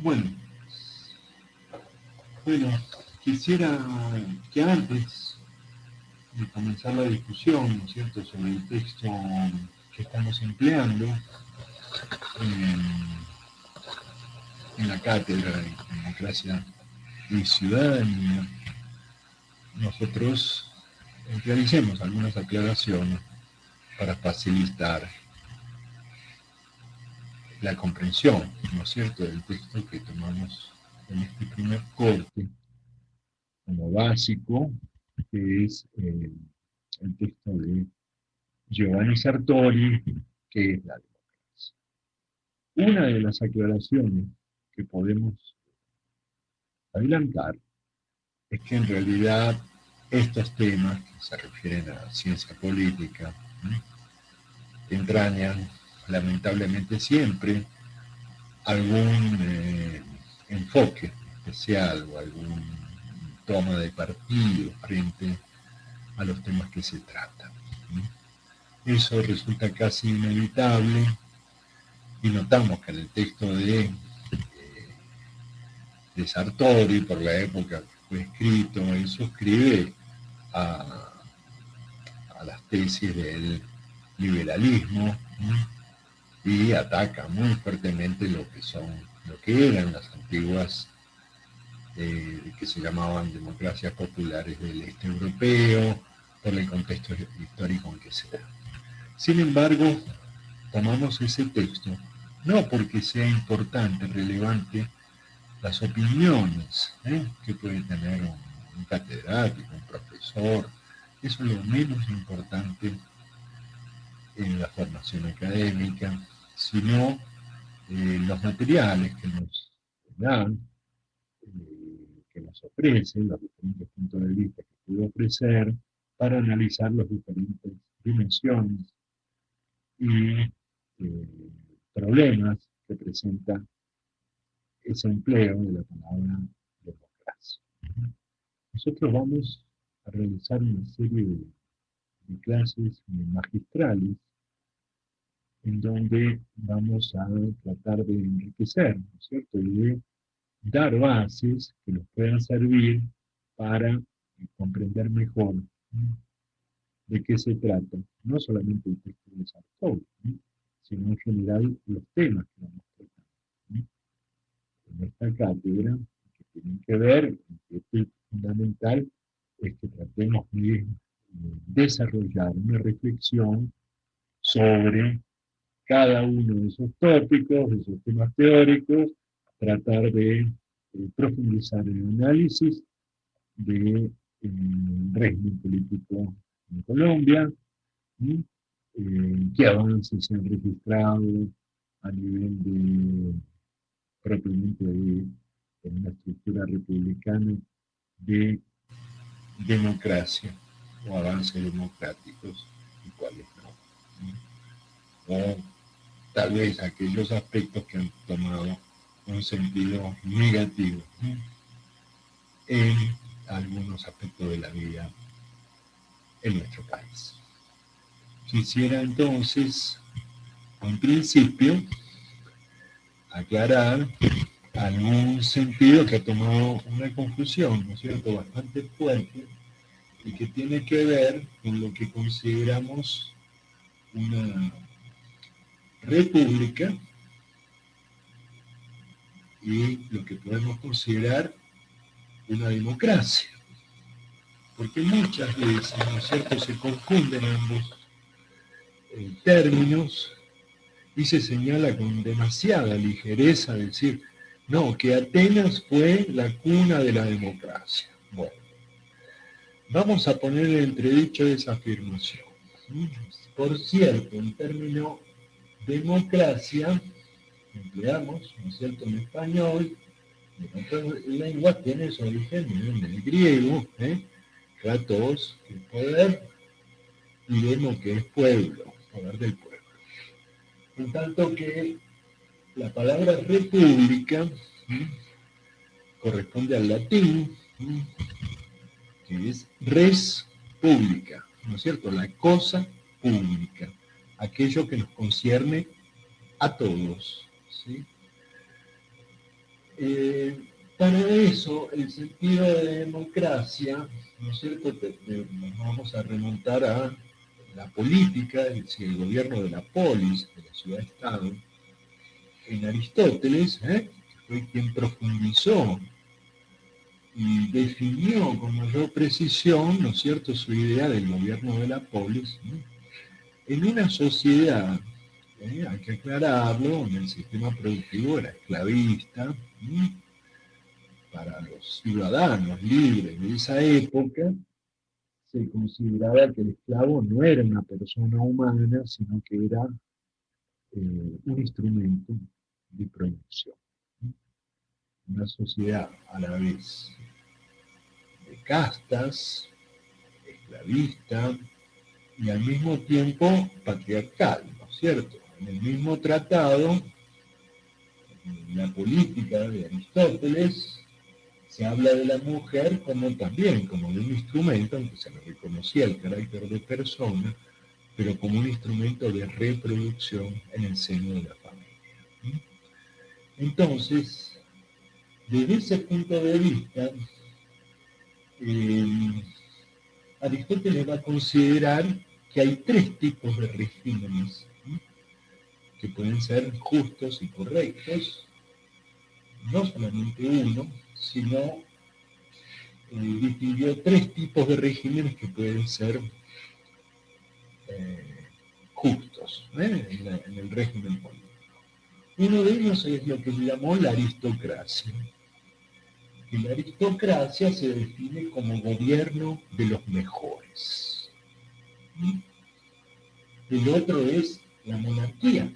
Bueno, bueno, quisiera que antes de comenzar la discusión, ¿no es cierto?, sobre el texto que estamos empleando en la cátedra de Democracia y Ciudadanía, nosotros realicemos algunas aclaraciones para facilitar la comprensión, ¿no es cierto?, del texto que tomamos en este primer corte como básico, que es el texto de Giovanni Sartori, que es la democracia. Una de las aclaraciones que podemos adelantar es que en realidad estos temas que se refieren a ciencia política entrañan lamentablemente siempre algún enfoque especial o algún toma de partido frente a los temas que se tratan. Eso resulta casi inevitable y notamos que en el texto de Sartori, por la época que fue escrito, él suscribe a, a las tesis del liberalismo y ataca muy fuertemente lo que eran las antiguas que se llamaban democracias populares del este europeo, por el contexto histórico en que se da. Sin embargo, tomamos ese texto no porque sea importante, relevante, las opiniones que puede tener un catedrático, un profesor, eso es lo menos importante en la formación académica, sino los materiales que nos dan, que nos ofrecen, los diferentes puntos de vista que puede ofrecer para analizar las diferentes dimensiones y problemas que presenta ese empleo de la palabra democracia. Nosotros vamos a realizar una serie de clases magistrales en donde vamos a tratar de enriquecer, ¿no es cierto?, y de dar bases que nos puedan servir para comprender mejor de qué se trata, no solamente el texto de Sartori, sino en general los temas que vamos a tratar en esta cátedra, que tienen que ver, que es fundamental, es que tratemos de desarrollar una reflexión sobre cada uno de esos tópicos, de esos temas teóricos, tratar de profundizar en el análisis del régimen político en Colombia, qué avances se han registrado a nivel de propiamente de una estructura republicana de democracia o avances democráticos y cuáles no. O tal vez aquellos aspectos que han tomado un sentido negativo en algunos aspectos de la vida en nuestro país. Quisiera entonces, en principio, aclarar algún sentido que ha tomado una confusión, ¿no es cierto?, bastante fuerte y que tiene que ver con lo que consideramos una república y lo que podemos considerar una democracia. Porque muchas veces, ¿no es cierto?, se confunden ambos términos y se señala con demasiada ligereza decir, no, que Atenas fue la cuna de la democracia. Bueno, vamos a poner en entredicho esa afirmación. Por cierto, el término democracia, empleamos, ¿no es cierto?, en español, en otras lenguas tiene su origen en el griego, kratos, que es poder, y demo, que es pueblo, poder del pueblo. En tanto que la palabra república corresponde al latín, que es res pública, ¿no es cierto?, la cosa pública, aquello que nos concierne a todos, ¿sí? Para eso, el sentido de democracia, ¿no es cierto? Nos vamos a remontar a la política, es decir, el gobierno de la polis, de la ciudad-estado, en Aristóteles, que fue quien profundizó y definió con mayor precisión, ¿no es cierto?, su idea del gobierno de la polis, ¿no? En una sociedad, hay que aclararlo, en el sistema productivo era esclavista, ¿no? Para los ciudadanos libres de esa época, se consideraba que el esclavo no era una persona humana, sino que era un instrumento de producción. Una sociedad a la vez de castas, esclavista y al mismo tiempo patriarcal, ¿no es cierto? En el mismo tratado, en la política de Aristóteles, se habla de la mujer como también como de un instrumento, aunque se le reconocía el carácter de persona, pero como un instrumento de reproducción en el seno de la familia. Entonces, desde ese punto de vista, eh, Aristóteles va a considerar que hay tres tipos de regímenes, ¿sí?, que pueden ser justos y correctos, no solamente uno, sino distinguió tres tipos de regímenes que pueden ser justos, en el régimen político. Uno de ellos es lo que se llamó la aristocracia. Y la aristocracia se define como gobierno de los mejores. El otro es la monarquía,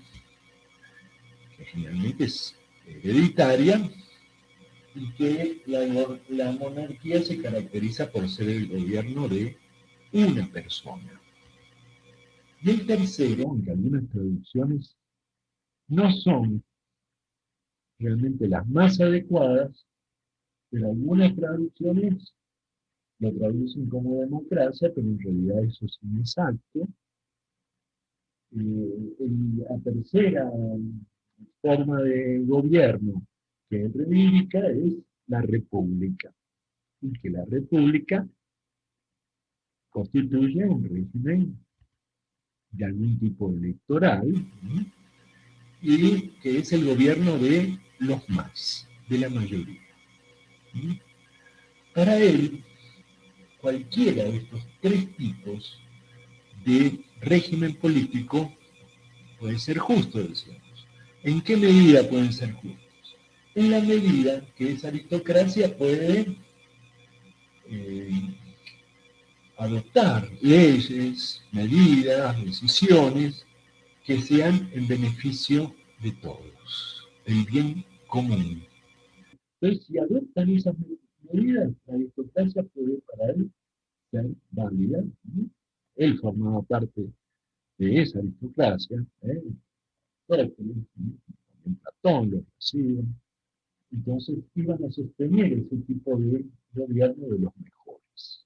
que generalmente es hereditaria y que la monarquía se caracteriza por ser el gobierno de una persona. Y el tercero, aunque algunas traducciones no son realmente las más adecuadas, pero algunas traducciones lo traducen como democracia, pero en realidad eso es inexacto. La tercera forma de gobierno que reivindica es la república, y que la república constituye un régimen de algún tipo electoral, ¿sí?, y que es el gobierno de los más, de la mayoría. ¿Sí? Para él, cualquiera de estos tres tipos de régimen político puede ser justo, decíamos. ¿En qué medida pueden ser justos? En la medida que esa aristocracia puede adoptar leyes, medidas, decisiones que sean en beneficio de todos, el bien común. Entonces, si adoptan esas medidas, la aristocracia puede para él ser válida, ¿no? Él formaba parte de esa aristocracia, Aristóteles, también Platón lo recibe. Entonces iban a sostener ese tipo de gobierno de los mejores.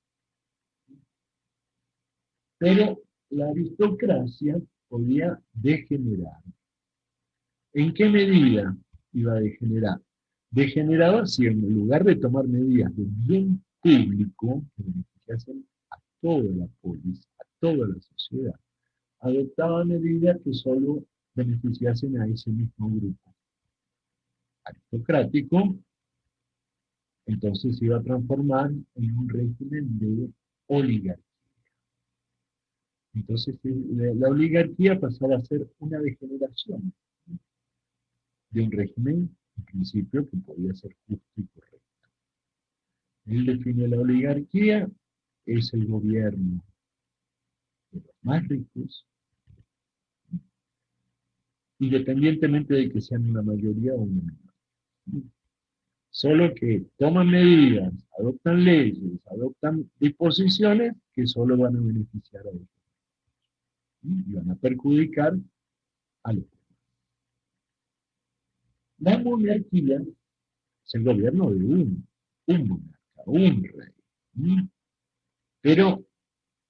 Pero la aristocracia podía degenerar. ¿En qué medida iba a degenerar? Degeneraba si en lugar de tomar medidas de bien público que beneficiasen a toda la polis, a toda la sociedad, adoptaba medidas que solo beneficiasen a ese mismo grupo aristocrático, entonces se iba a transformar en un régimen de oligarquía. Entonces la oligarquía pasaba a ser una degeneración de un régimen, en principio, que podía ser justo y correcto. Él define la oligarquía, es el gobierno de los más ricos, independientemente de que sean una mayoría o una minoría. Solo que toman medidas, adoptan leyes, adoptan disposiciones que solo van a beneficiar a ellos y van a perjudicar a los demás. La monarquía es el gobierno de un monarca, un rey. Pero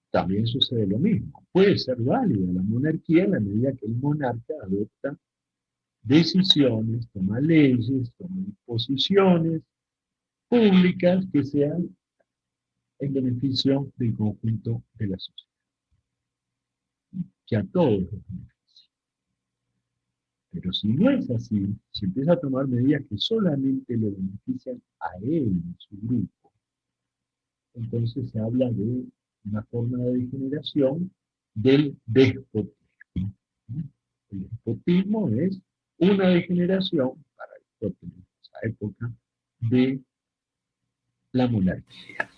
también sucede lo mismo. Puede ser válida la monarquía en la medida que el monarca adopta decisiones, toma leyes, toma disposiciones públicas que sean en beneficio del conjunto de la sociedad, que a todos los beneficia. Pero si no es así, si empieza a tomar medidas que solamente lo benefician a él, a su grupo, entonces se habla de una forma de degeneración del despotismo. El despotismo es una degeneración, para Aristóteles en esa época, de la monarquía.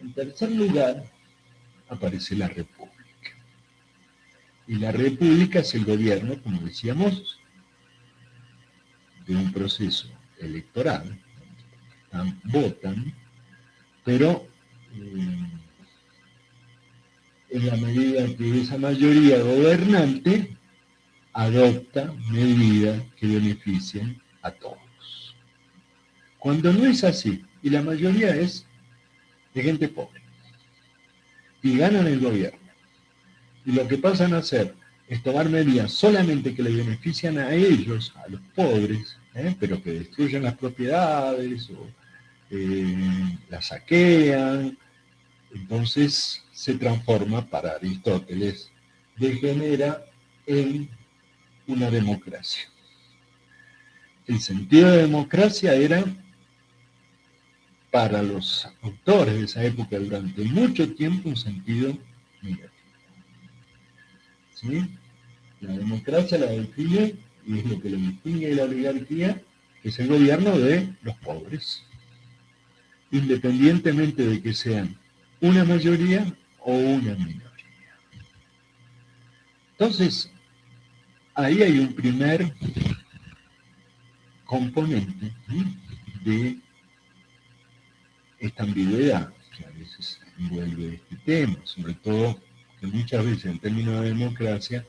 En tercer lugar, aparece la república. Y la república es el gobierno, como decíamos, de un proceso electoral. Votan, pero en la medida que esa mayoría gobernante adopta medidas que benefician a todos. Cuando no es así, y la mayoría es de gente pobre, y ganan el gobierno, y lo que pasan a hacer es tomar medidas solamente que le benefician a ellos, a los pobres, pero que destruyen las propiedades o las saquean, entonces se transforma, para Aristóteles, degenera en una democracia. El sentido de democracia era, para los autores de esa época, durante mucho tiempo, un sentido negativo. ¿Sí? La democracia la define, y es lo que lo distingue de la oligarquía, que es el gobierno de los pobres, independientemente de que sean una mayoría o una minoría. Entonces, ahí hay un primer componente, ¿sí?, de esta ambigüedad que a veces envuelve este tema, sobre todo que muchas veces el término de democracia,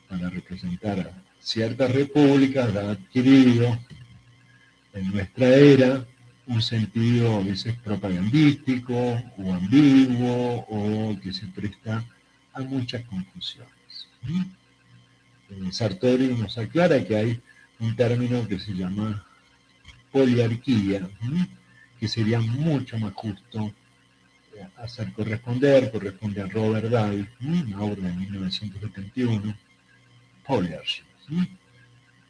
para representar a ciertas repúblicas, ha adquirido en nuestra era un sentido a veces propagandístico o ambiguo o que se presta a muchas confusiones. Sartori nos aclara que hay un término que se llama poliarquía, que sería mucho más justo hacer corresponde a Robert Davis, una obra de 1971, Poliarchy.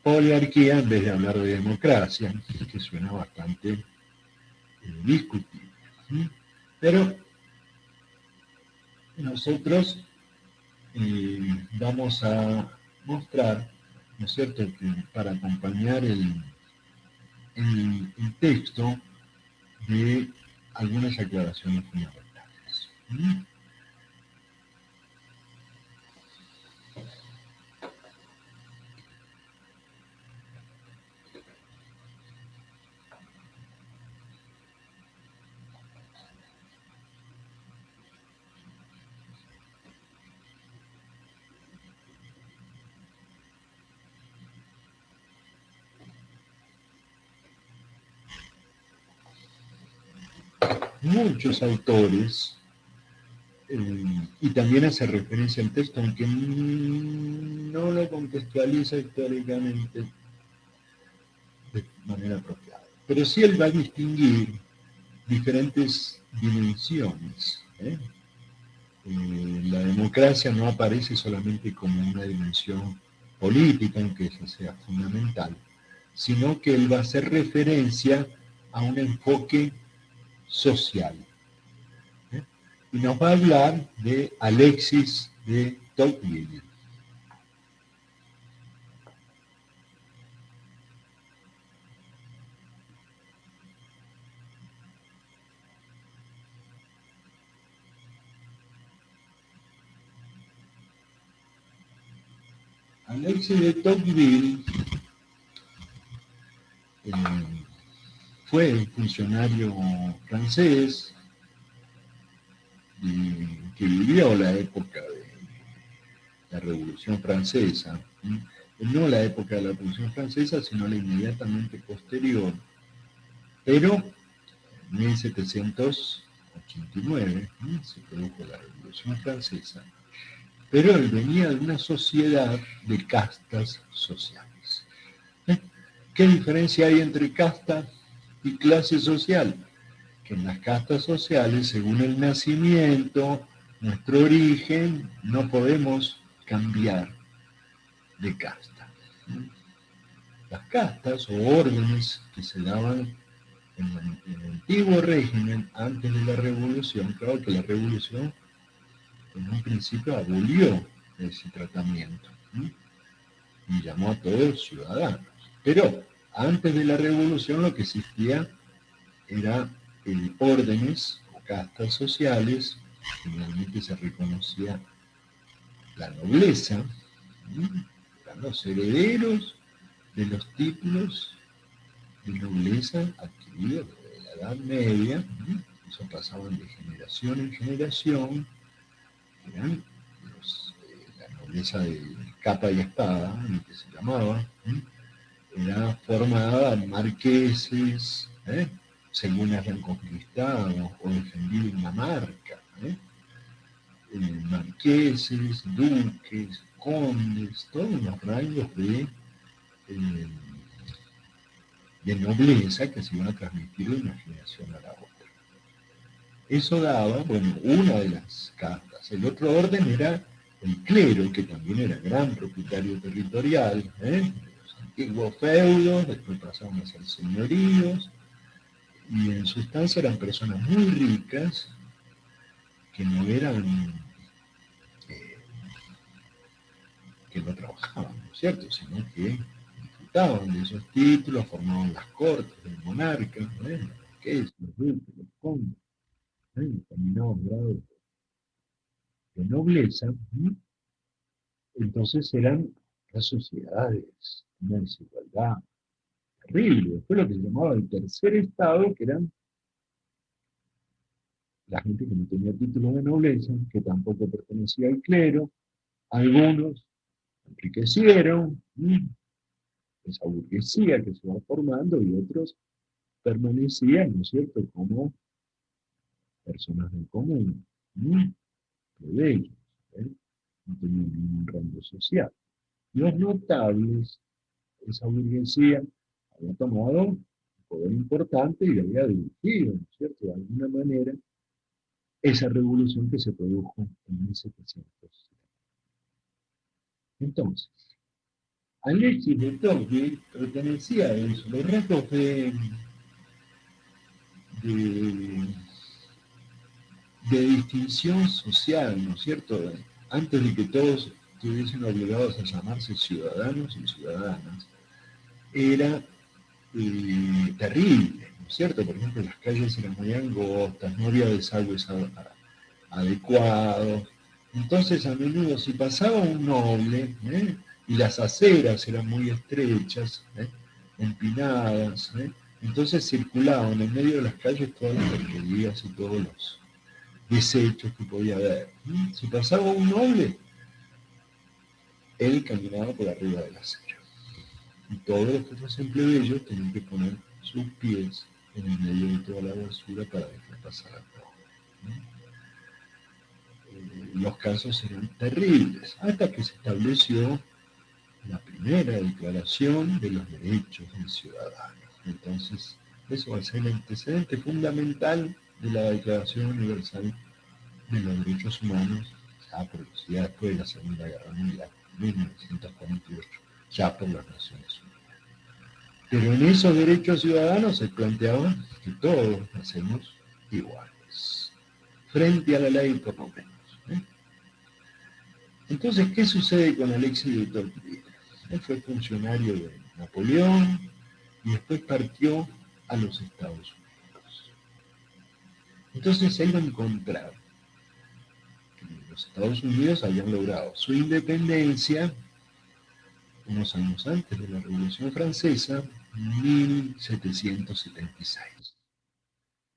Poliarquía en vez de hablar de democracia, que suena bastante discutible. Pero nosotros vamos a mostrar, ¿no es cierto?, que para acompañar el texto de algunas aclaraciones fundamentales. Muchos autores, y también hace referencia al texto, aunque no lo contextualiza históricamente de manera apropiada. Pero sí él va a distinguir diferentes dimensiones. La democracia no aparece solamente como una dimensión política, aunque esa sea fundamental, sino que él va a hacer referencia a un enfoque social. Y nos va a hablar de Alexis de Tocqueville. Alexis de Tocqueville fue un funcionario francés que vivió la época de la Revolución Francesa, no la época de la Revolución Francesa, sino la inmediatamente posterior, pero en 1789 se produjo la Revolución Francesa, pero él venía de una sociedad de castas sociales. ¿Qué diferencia hay entre casta y clase social? Que en las castas sociales, según el nacimiento, nuestro origen, no podemos cambiar de casta. Las castas o órdenes que se daban en el antiguo régimen, antes de la revolución, claro que la revolución en un principio abolió ese tratamiento, ¿sí? Y llamó a todos ciudadanos. Pero antes de la revolución lo que existía era órdenes o castas sociales, generalmente se reconocía la nobleza, ¿sí? Eran los herederos de los títulos de nobleza adquiridos desde la Edad Media, ¿sí? Eso pasaban de generación en generación, eran la nobleza de capa y espada, lo que se llamaba, ¿sí? Era formada en marqueses, según habían conquistado o defendido una marca, marqueses, duques, condes, todos los rangos eh, de nobleza que se iban a transmitir de una generación a la otra. Eso daba, bueno, una de las castas. El otro orden era el clero, que también era gran propietario territorial, los antiguos feudos, después pasaron a ser señoríos, y en sustancia eran personas muy ricas que no eran, eh, que no trabajaban, ¿no es cierto?, sino que disfrutaban de esos títulos, formaban las cortes del monarca, los marqueses, los duques, los condes, determinados grados de nobleza. Entonces eran las sociedades, una desigualdad terrible. Después lo que se llamaba el tercer estado, que eran la gente que no tenía título de nobleza, que tampoco pertenecía al clero, algunos enriquecieron, esa burguesía que se va formando, y otros permanecían, ¿no es cierto?, como personas del común, plebeyos, no tenían ningún rango social. Los notables, esa burguesía, había tomado un poder importante y había dirigido, ¿no es cierto?, de alguna manera, esa revolución que se produjo en 1700. Entonces, Alexis de Tocqueville pertenecía a eso, los rasgos de, de distinción social, ¿no es cierto? Antes de que todos estuviesen obligados a llamarse ciudadanos y ciudadanas, era terrible, ¿no es cierto? Por ejemplo, las calles eran muy angostas, no había desagües adecuados. Entonces, a menudo, si pasaba un noble, y las aceras eran muy estrechas, empinadas, entonces circulaban en medio de las calles todas las porquerías y todos los desechos que podía haber. Si pasaba un noble, él caminaba por arriba de la acera. Y todos los que fuesen plebeyos tenían que poner sus pies en el medio de toda la basura para dejar pasar a todos. Los casos eran terribles, hasta que se estableció la primera declaración de los derechos del ciudadano. Entonces, eso va a ser el antecedente fundamental de la Declaración Universal de los Derechos Humanos, ya producida después de la Segunda Guerra Mundial, 1948, ya por las Naciones Unidas. Pero en esos derechos ciudadanos se planteaba que todos nacemos iguales, frente a la ley por lo menos. Entonces, ¿qué sucede con Alexis de Tocqueville? Él fue funcionario de Napoleón y después partió a los Estados Unidos. Entonces él va a encontrar que los Estados Unidos habían logrado su independencia unos años antes de la Revolución Francesa, 1776.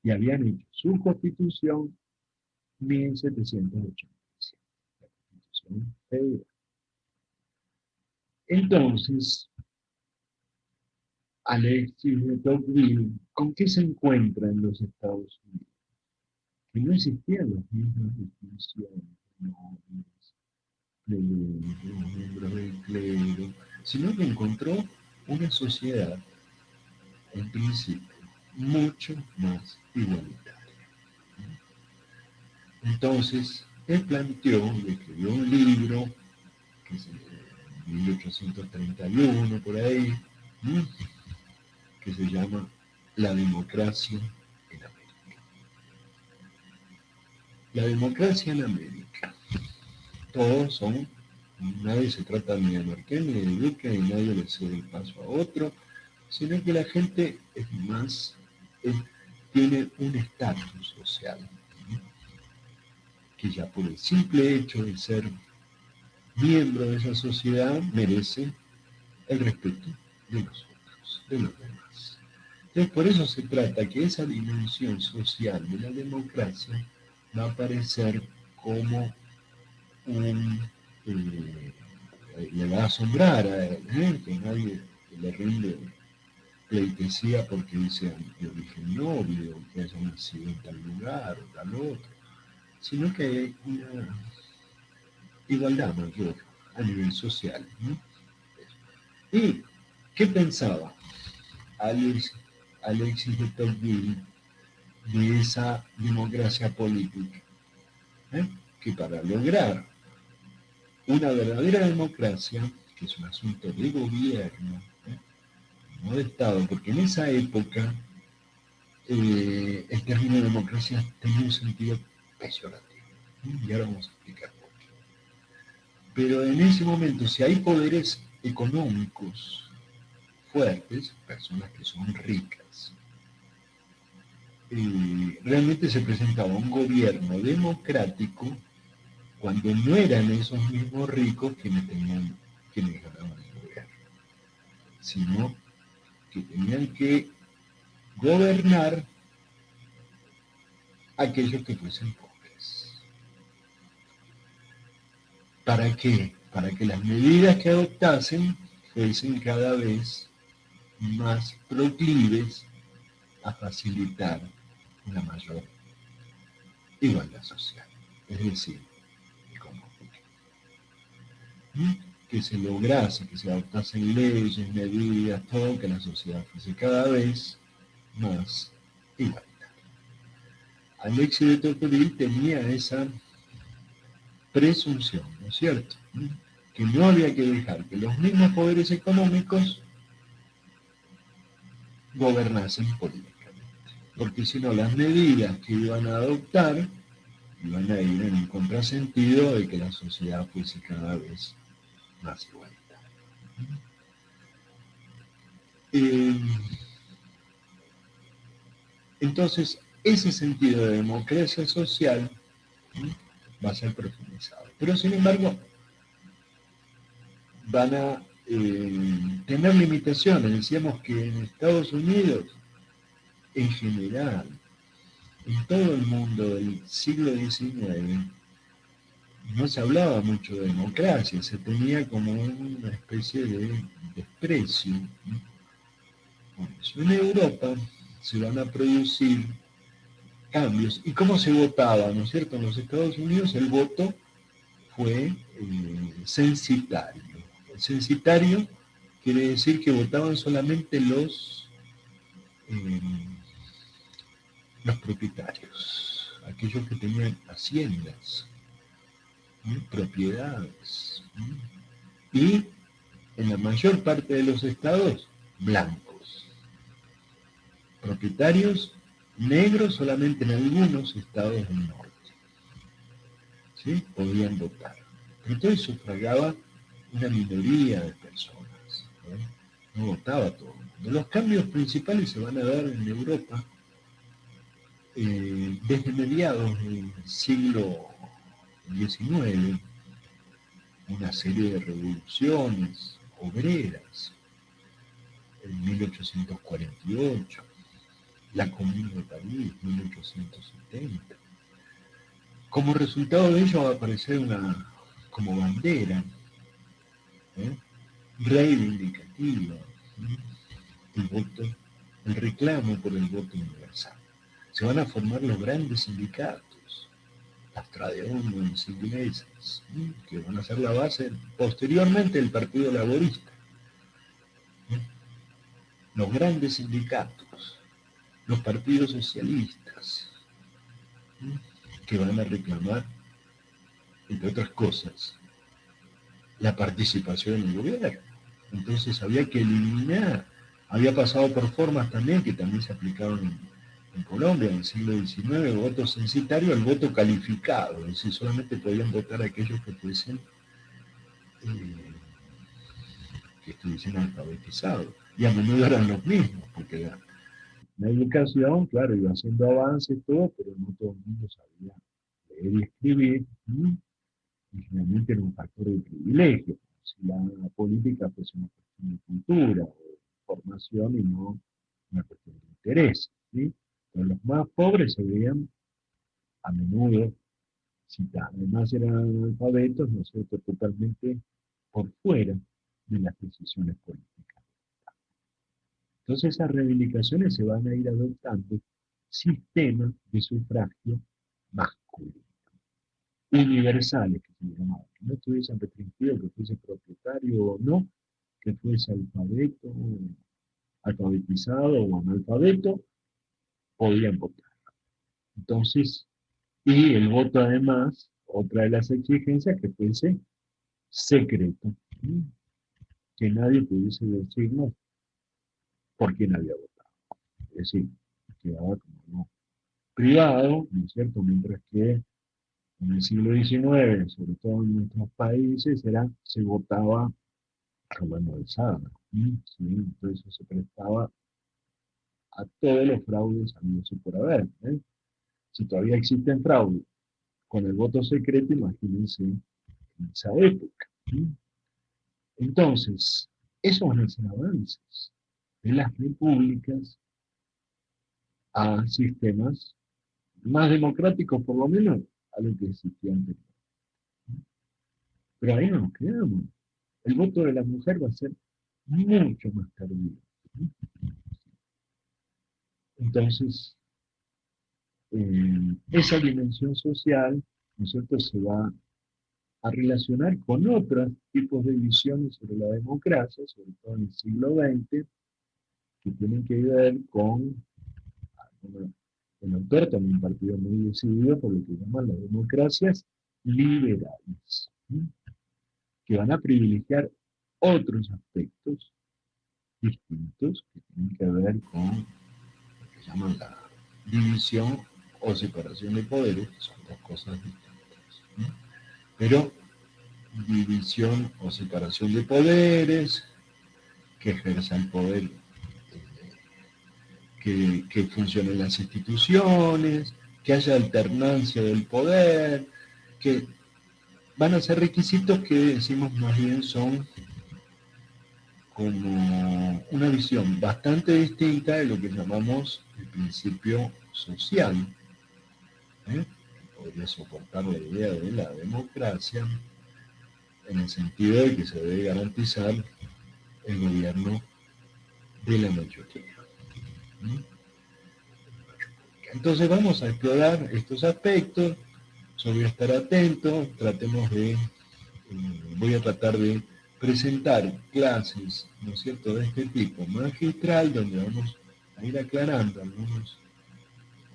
Y habían hecho su constitución 1787, la constitución federal. Entonces, Alexis de Tocqueville, ¿con qué se encuentra en los Estados Unidos? Que no existían las mismas distinciones nobles, los miembros del clero, sino que encontró una sociedad, en principio, mucho más igualitaria. Entonces, él planteó y escribió un libro, que es en 1831, por ahí, que se llama La democracia en América. La democracia en América. Todos son, nadie se trata ni de Marqués ni de Duque, y nadie le cede el paso a otro, sino que la gente es más, es, tiene un estatus social, que ya por el simple hecho de ser miembro de esa sociedad merece el respeto de los otros, de los demás. Entonces, por eso se trata que esa dimensión social de la democracia va a aparecer como un... le va a asombrar a él, que nadie le rinde pleitesía porque dice de origen noble o que haya nacido en tal lugar o tal otro, sino que hay una igualdad mayor a nivel social, ¿no? ¿Y qué pensaba Alexis de Tocqueville de esa democracia política? ¿Eh? Que para lograr una verdadera democracia, que es un asunto de gobierno, no de Estado, porque en esa época el término democracia tenía un sentido peyorativo. Y ahora vamos a explicar por qué. Pero en ese momento, si hay poderes económicos fuertes, personas que son ricas, realmente se presentaba un gobierno democrático cuando no eran esos mismos ricos quienes ganaban el gobierno, sino que tenían que gobernar aquellos que fuesen pobres. ¿Para qué? Para que las medidas que adoptasen fuesen cada vez más proclives a facilitar una mayor igualdad social. Es decir, económica. Que se lograse, que se adoptasen leyes, medidas, todo, que la sociedad fuese cada vez más igualitaria. Alexis de Tocqueville tenía esa presunción, ¿no es cierto? Que no había que dejar que los mismos poderes económicos gobernasen políticamente, porque si no las medidas que iban a adoptar iban a ir en un contrasentido de que la sociedad fuese cada vez más igualitaria. Eh, entonces, ese sentido de democracia social va a ser profundizado. Pero sin embargo, van a tener limitaciones. Decíamos que en Estados Unidos, en general, en todo el mundo del siglo XIX, no se hablaba mucho de democracia, se tenía como una especie de desprecio. En Europa se van a producir cambios. ¿Y cómo se votaba? ¿No es cierto? En los Estados Unidos el voto fue censitario. El censitario quiere decir que votaban solamente eh, los propietarios, aquellos que tenían haciendas, propiedades, y en la mayor parte de los estados, blancos. Propietarios negros solamente en algunos estados del norte. ¿Sí? Podían votar. Pero entonces sufragaba una minoría de personas. No votaba todo el mundo. Los cambios principales se van a dar en Europa desde mediados del siglo XIX, una serie de revoluciones obreras en 1848, la Comuna de París, 1870. Como resultado de ello va a aparecer una como bandera reivindicativa, el voto, el reclamo por el voto universal. Se van a formar los grandes sindicatos, las tradiciones inglesas, que van a ser la base posteriormente del Partido Laborista. Los grandes sindicatos, los partidos socialistas, que van a reclamar, entre otras cosas, la participación en el gobierno. Entonces había que eliminar, había pasado por formas también que también se aplicaron en Colombia en el siglo XIX, el voto censitario, el voto calificado, es decir, solamente podían votar aquellos que fuesen, eh, que estuviesen alfabetizados, y a menudo eran los mismos, porque la educación, claro, iba haciendo avances y todo, pero no todo el mundo sabía leer y escribir, y finalmente era un factor de privilegio, si la política fuese una cuestión de cultura o de formación y no una cuestión de interés. ¿Sí? Pero los más pobres se veían a menudo, si además eran analfabetos, ¿no es cierto?, totalmente por fuera de las decisiones políticas. Entonces esas reivindicaciones se van a ir adoptando sistemas de sufragio masculino, universales, que se llamaban, que no estuviesen restringidos, que fuese propietario o no, que fuese alfabetizado o analfabeto, podían votar. Entonces, y el voto además, otra de las exigencias, que fuese secreto, ¿sí? Que nadie pudiese decirnos por quién había votado. Es decir, quedaba como no privado, ¿no es cierto? Mientras que en el siglo XIX, sobre todo en nuestros países, se votaba a mano alzada. ¿Sí? Entonces eso se prestaba a todos los fraudes habidos y por haber. ¿Eh? Si todavía existen fraudes con el voto secreto, imagínense en esa época. ¿Sí? Entonces, esos van a ser avances de las repúblicas a sistemas más democráticos, por lo menos, a lo que existía antes. Pero ahí no nos quedamos. El voto de la mujer va a ser mucho más tardío. Entonces, esa dimensión social, ¿no es cierto?, se va a relacionar con otros tipos de visiones sobre la democracia, sobre todo en el siglo XX, que tienen que ver con, bueno, el autor también partido muy decidido por lo que llaman las democracias liberales, ¿sí? Que van a privilegiar otros aspectos distintos que tienen que ver con lo que llaman la división o separación de poderes, que son dos cosas distintas. ¿Sí? Pero división o separación de poderes, que ejerza el poder, que funcionen las instituciones, que haya alternancia del poder, que van a ser requisitos que decimos más bien son como una visión bastante distinta de lo que llamamos el principio social, ¿eh? Que podría soportar la idea de la democracia en el sentido de que se debe garantizar el gobierno de la mayoría. ¿Eh? Entonces vamos a explorar estos aspectos, yo voy a estar atento, tratemos de, voy a tratar de presentar clases, ¿no es cierto?, de este tipo magistral, donde vamos a ir aclarando algunos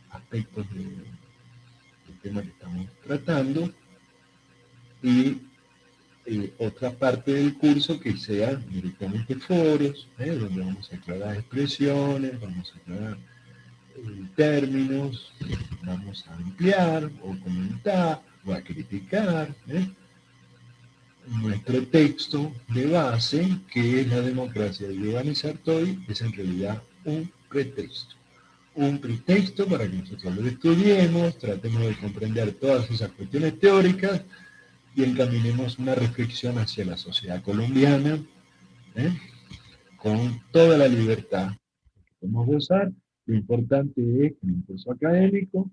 aspectos del tema que estamos tratando, y otra parte del curso que sea directamente foros, donde vamos a aclarar expresiones, vamos a aclarar términos, vamos a ampliar o comentar o a criticar nuestro texto de base, que es la democracia de Giovanni Sartori, es en realidad un pretexto. Un pretexto para que nosotros lo estudiemos, tratemos de comprender todas esas cuestiones teóricas y encaminemos una reflexión hacia la sociedad colombiana, ¿eh? Con toda la libertad que podemos gozar. Lo importante es que en un curso académico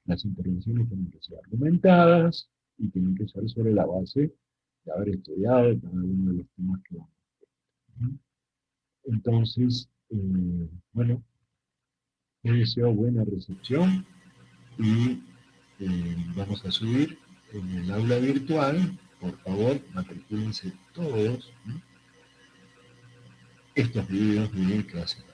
las intervenciones tienen que ser argumentadas y tienen que ser sobre la base de haber estudiado cada uno de los temas que vamos a ver. Entonces, bueno, les deseo buena recepción y vamos a subir en el aula virtual, por favor, matricúlense todos estos videos de clase.